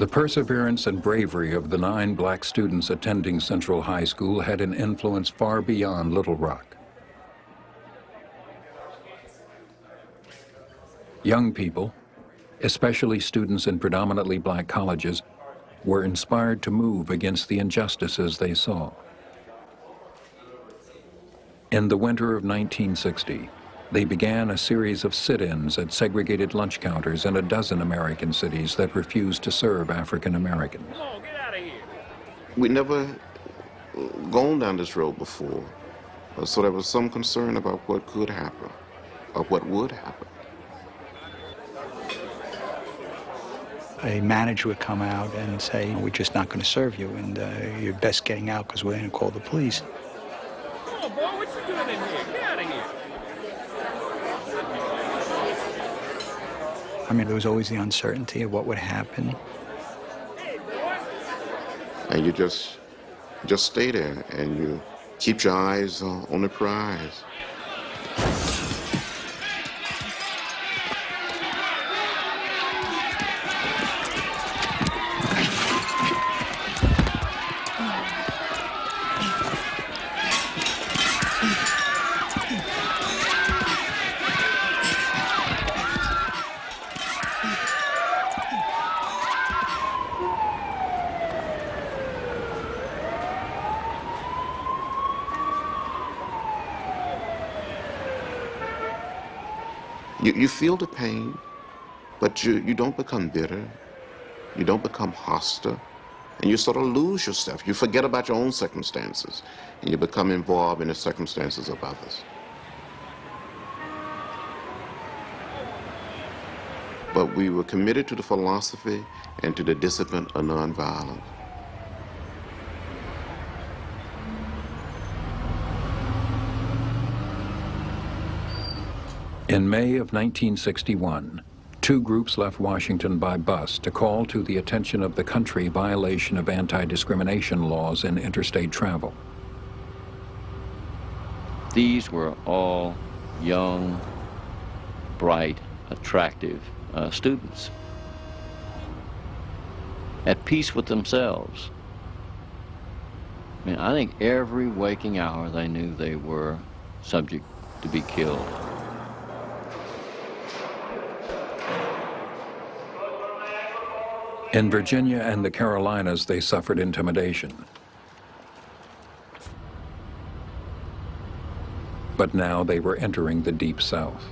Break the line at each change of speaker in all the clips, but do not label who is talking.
The perseverance and bravery of the 9 black students attending Central High School had an influence far beyond Little Rock. Young people, especially students in predominantly black colleges, were inspired to move against the injustices they saw. In the winter of 1960, they began a series of sit-ins at segregated lunch counters in a dozen American cities that refused to serve African Americans.
Come on, get out of here.
We never gone down this road before, so there was some concern about what could happen, or what would happen.
A manager would come out and say, we're just not going to serve you, and you're best getting out because we're going to call the police.
Come on, boy, what you doing in here? Get out of here.
I mean, there was always the uncertainty of what would happen.
Hey, boy.
And you just stay there, and you keep your eyes on the prize. You feel the pain, but you don't become bitter. You don't become hostile. And you sort of lose yourself. You forget about your own circumstances, and you become involved in the circumstances of others. But we were committed to the philosophy and to the discipline of nonviolence.
In May of 1961, 2 groups left Washington by bus to call to the attention of the country violation of anti-discrimination laws in interstate travel.
These were all young, bright, attractive students, at peace with themselves. I mean, I think every waking hour they knew they were subject to be killed.
In Virginia and the Carolinas, they suffered intimidation. But now they were entering the Deep South.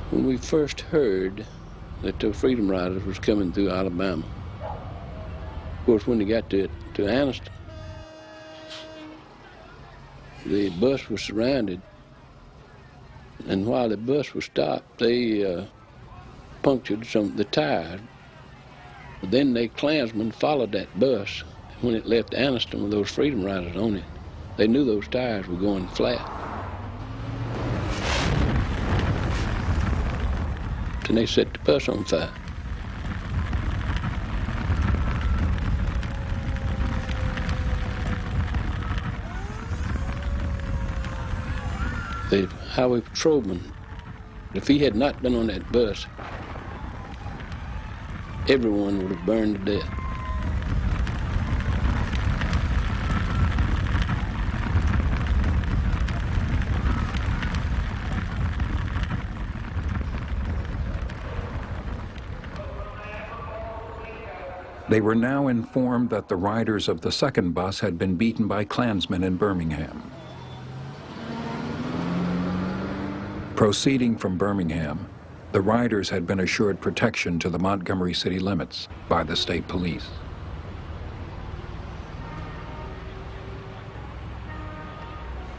When we first heard that the Freedom Riders was coming through Alabama, of course, when they got to Anniston, the bus was surrounded, and while the bus was stopped, they punctured some of the tires. But then they Klansmen followed that bus. When it left Anniston with those Freedom Riders on it, they knew those tires were going flat. And they set the bus on fire. The highway patrolman, if he had not been on that bus, everyone would have burned to death.
They were now informed that the riders of the second bus had been beaten by Klansmen in Birmingham. Proceeding from Birmingham, the riders had been assured protection to the Montgomery city limits by the state police.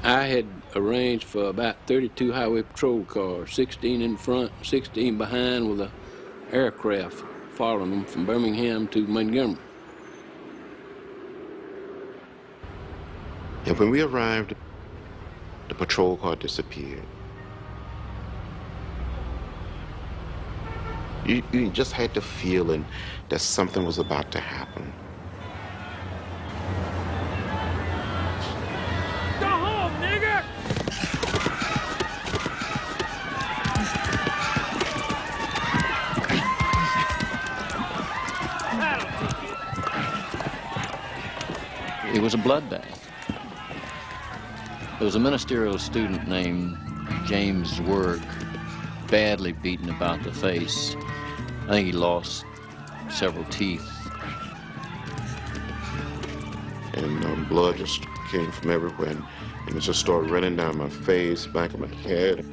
I had arranged for about 32 highway patrol cars, 16 in front, 16 behind, with an aircraft following them from Birmingham to Montgomery.
And when we arrived, the patrol car disappeared. You just had the feeling that something was about to happen.
Go home, nigger!
It was a bloodbath. There was a ministerial student named James Work, badly beaten about the face. I think he lost several teeth.
And blood just came from everywhere, and it just started running down my face, back of my head.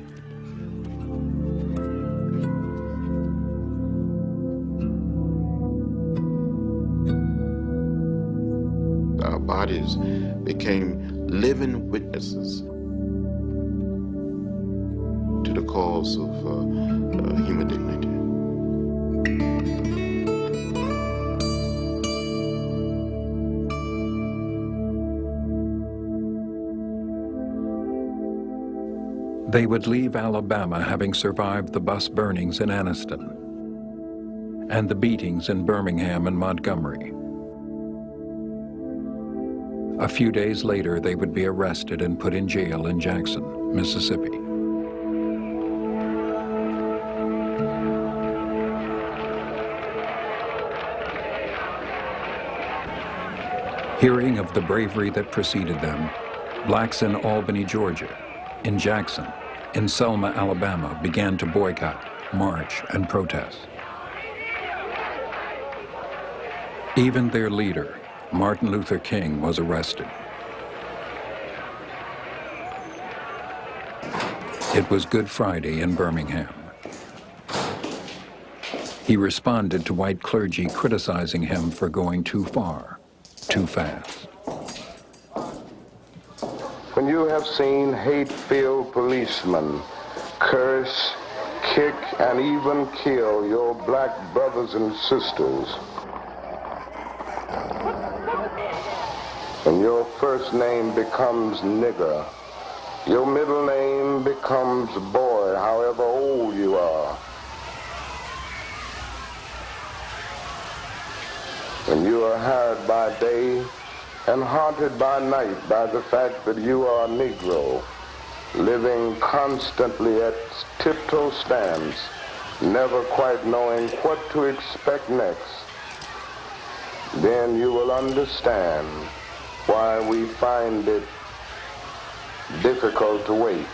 Our bodies became living witnesses to the cause of human dignity.
They would leave Alabama having survived the bus burnings in Anniston and the beatings in Birmingham and Montgomery. A few days later, they would be arrested and put in jail in Jackson, Mississippi. Hearing of the bravery that preceded them, blacks in Albany, Georgia, in Jackson, in Selma, Alabama, began to boycott, march, and protest. Even their leader, Martin Luther King, was arrested. It was Good Friday in Birmingham. He responded to white clergy criticizing him for going too far, too fast.
When you have seen hate-filled policemen curse, kick, and even kill your black brothers and sisters, and your first name becomes nigger, your middle name becomes boy, however old you are, when you are hired by day and haunted by night by the fact that you are a Negro, living constantly at tiptoe stands, never quite knowing what to expect next, then you will understand why we find it difficult to wait.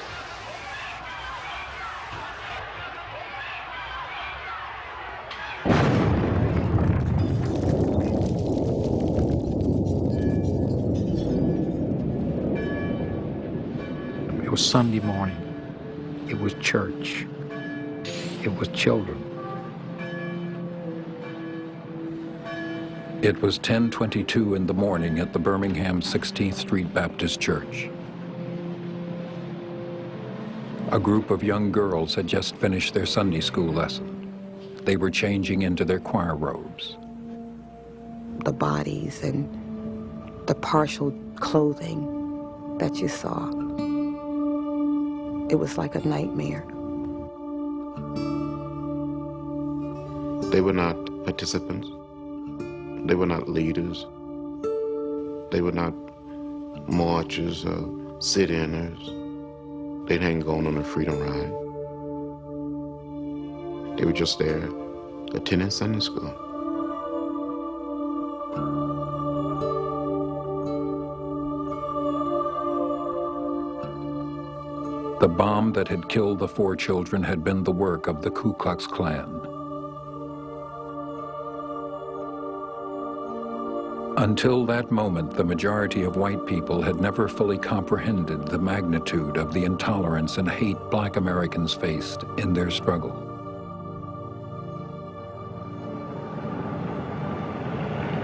It was Sunday morning. It was church. It was children.
It was 10:22 in the morning at the Birmingham 16th Street Baptist Church. A group of young girls had just finished their Sunday school lesson. They were changing into their choir robes.
The bodies and the partial clothing that you saw, it was like a nightmare.
They were not participants. They were not leaders. They were not marchers or sit-inners. They hadn't gone on a freedom ride. They were just there attending Sunday school.
The bomb that had killed the 4 children had been the work of the Ku Klux Klan. Until that moment, the majority of white people had never fully comprehended the magnitude of the intolerance and hate Black Americans faced in their struggle.